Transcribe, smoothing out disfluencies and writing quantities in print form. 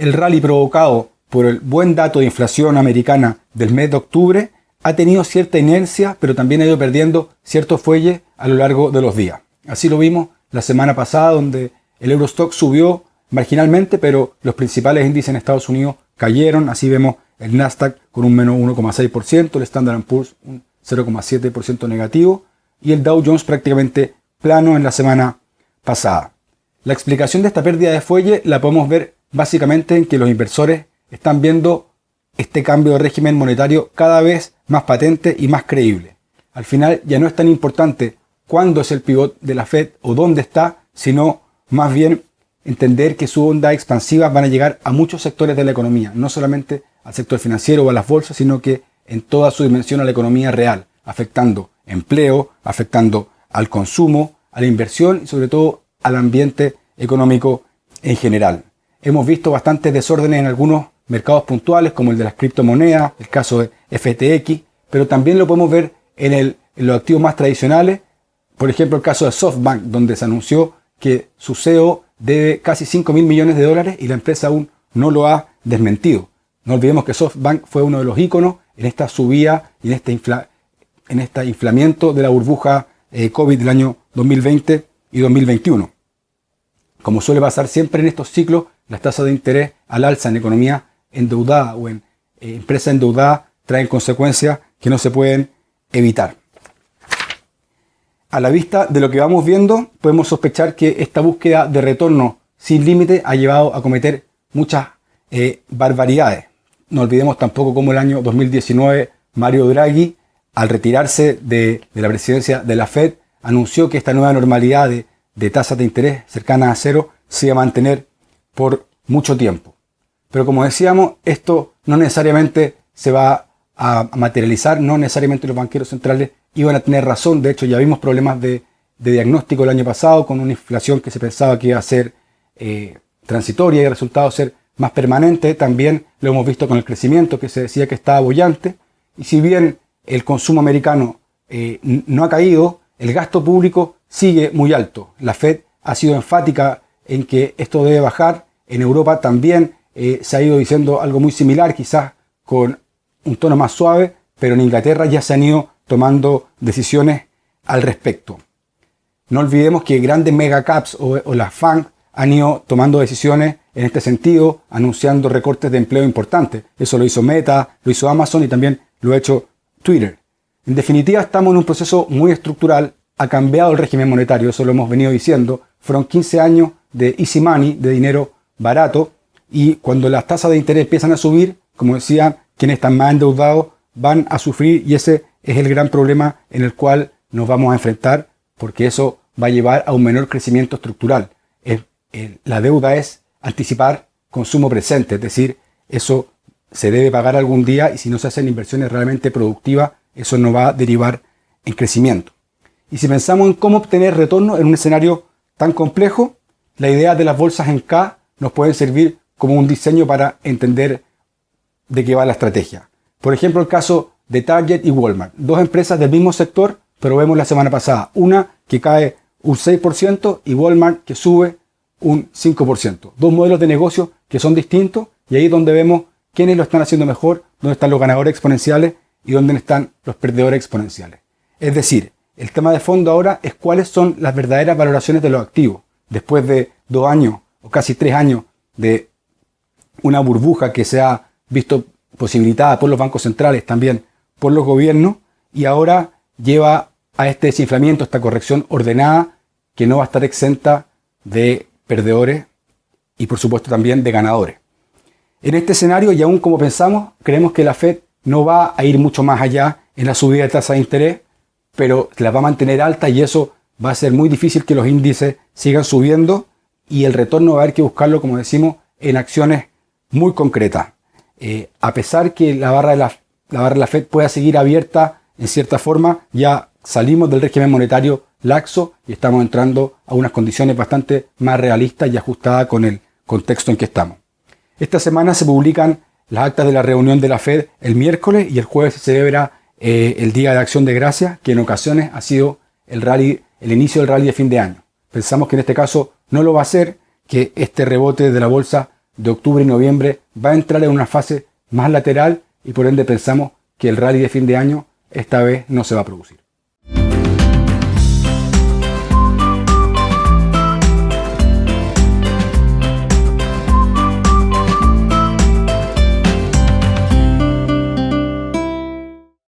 el rally provocado por el buen dato de inflación americana del mes de octubre ha tenido cierta inercia, pero también ha ido perdiendo cierto fuelle a lo largo de los días. Así lo vimos la semana pasada, donde el Eurostoxx subió marginalmente, pero los principales índices en Estados Unidos cayeron. Así vemos el Nasdaq con un menos 1,6%, el Standard & Poor's un 0,7% negativo y el Dow Jones prácticamente plano en la semana pasada. La explicación de esta pérdida de fuelle la podemos ver básicamente en que los inversores están viendo este cambio de régimen monetario cada vez más patente y más creíble. Al final ya no es tan importante cuándo es el pivot de la Fed o dónde está, sino más bien entender que sus ondas expansivas van a llegar a muchos sectores de la economía, no solamente al sector financiero o a las bolsas, sino que en toda su dimensión a la economía real, afectando empleo, afectando al consumo, a la inversión y sobre todo al ambiente económico en general. Hemos visto bastantes desórdenes en algunos mercados puntuales, como el de las criptomonedas, el caso de FTX, pero también lo podemos ver en los activos más tradicionales, por ejemplo el caso de SoftBank, donde se anunció que su CEO debe casi $5.000 millones y la empresa aún no lo ha desmentido. No olvidemos que SoftBank fue uno de los íconos en esta subida y en este inflamiento de la burbuja COVID del año 2020 y 2021. Como suele pasar siempre en estos ciclos, las tasas de interés al alza en economía endeudada o en empresas endeudadas traen consecuencias que no se pueden evitar. A la vista de lo que vamos viendo, podemos sospechar que esta búsqueda de retorno sin límite ha llevado a cometer muchas barbaridades. No olvidemos tampoco cómo el año 2019 Mario Draghi, al retirarse de la presidencia de la Fed, anunció que esta nueva normalidad de tasas de interés cercanas a cero se iba a mantener por mucho tiempo. Pero como decíamos, esto no necesariamente se va a materializar, no necesariamente los banqueros centrales iban a tener razón. De hecho, ya vimos problemas de diagnóstico el año pasado con una inflación que se pensaba que iba a ser transitoria y el resultado ser más permanente. También lo hemos visto con el crecimiento que se decía que estaba boyante. Y si bien el consumo americano no ha caído, el gasto público sigue muy alto. La Fed ha sido enfática en que esto debe bajar. En Europa también se ha ido diciendo algo muy similar, quizás con un tono más suave, pero en Inglaterra ya se han ido tomando decisiones al respecto. No olvidemos que grandes megacaps o las FANG han ido tomando decisiones en este sentido, anunciando recortes de empleo importantes. Eso lo hizo Meta, lo hizo Amazon y también lo ha hecho Twitter. En definitiva, estamos en un proceso muy estructural. Ha cambiado el régimen monetario, eso lo hemos venido diciendo. Fueron 15 años de easy money, de dinero barato, y cuando las tasas de interés empiezan a subir, como decían, quienes están más endeudados van a sufrir, y ese es el gran problema en el cual nos vamos a enfrentar, porque eso va a llevar a un menor crecimiento estructural. La deuda es anticipar consumo presente, es decir, eso se debe pagar algún día y si no se hacen inversiones realmente productivas, eso no va a derivar en crecimiento. Y si pensamos en cómo obtener retorno en un escenario tan complejo, la idea de las bolsas en K nos pueden servir como un diseño para entender de qué va la estrategia. Por ejemplo, el caso de Target y Walmart, dos empresas del mismo sector, pero vemos la semana pasada una que cae un 6% y Walmart que sube un 5%. Dos modelos de negocio que son distintos y ahí es donde vemos quiénes lo están haciendo mejor, dónde están los ganadores exponenciales y dónde están los perdedores exponenciales. Es decir, el tema de fondo ahora es cuáles son las verdaderas valoraciones de los activos. Después de 2 años o casi 3 años de una burbuja que se ha visto posibilitada por los bancos centrales, también por los gobiernos, y ahora lleva a este desinflamiento, esta corrección ordenada que no va a estar exenta de perdedores y por supuesto también de ganadores. En este escenario, y aún como pensamos, creemos que la Fed no va a ir mucho más allá en la subida de tasa de interés, pero la va a mantener alta y eso va a ser muy difícil que los índices sigan subiendo y el retorno va a haber que buscarlo, como decimos, en acciones muy concretas. A pesar que la barra de la Fed pueda seguir abierta en cierta forma, ya salimos del régimen monetario laxo y estamos entrando a unas condiciones bastante más realistas y ajustadas con el contexto en que estamos. Esta semana se publican las actas de la reunión de la Fed el miércoles y el jueves se celebra el Día de Acción de Gracias, que en ocasiones ha sido el inicio del rally de fin de año. Pensamos que en este caso no lo va a ser, que este rebote de la bolsa de octubre y noviembre va a entrar en una fase más lateral y por ende pensamos que el rally de fin de año esta vez no se va a producir.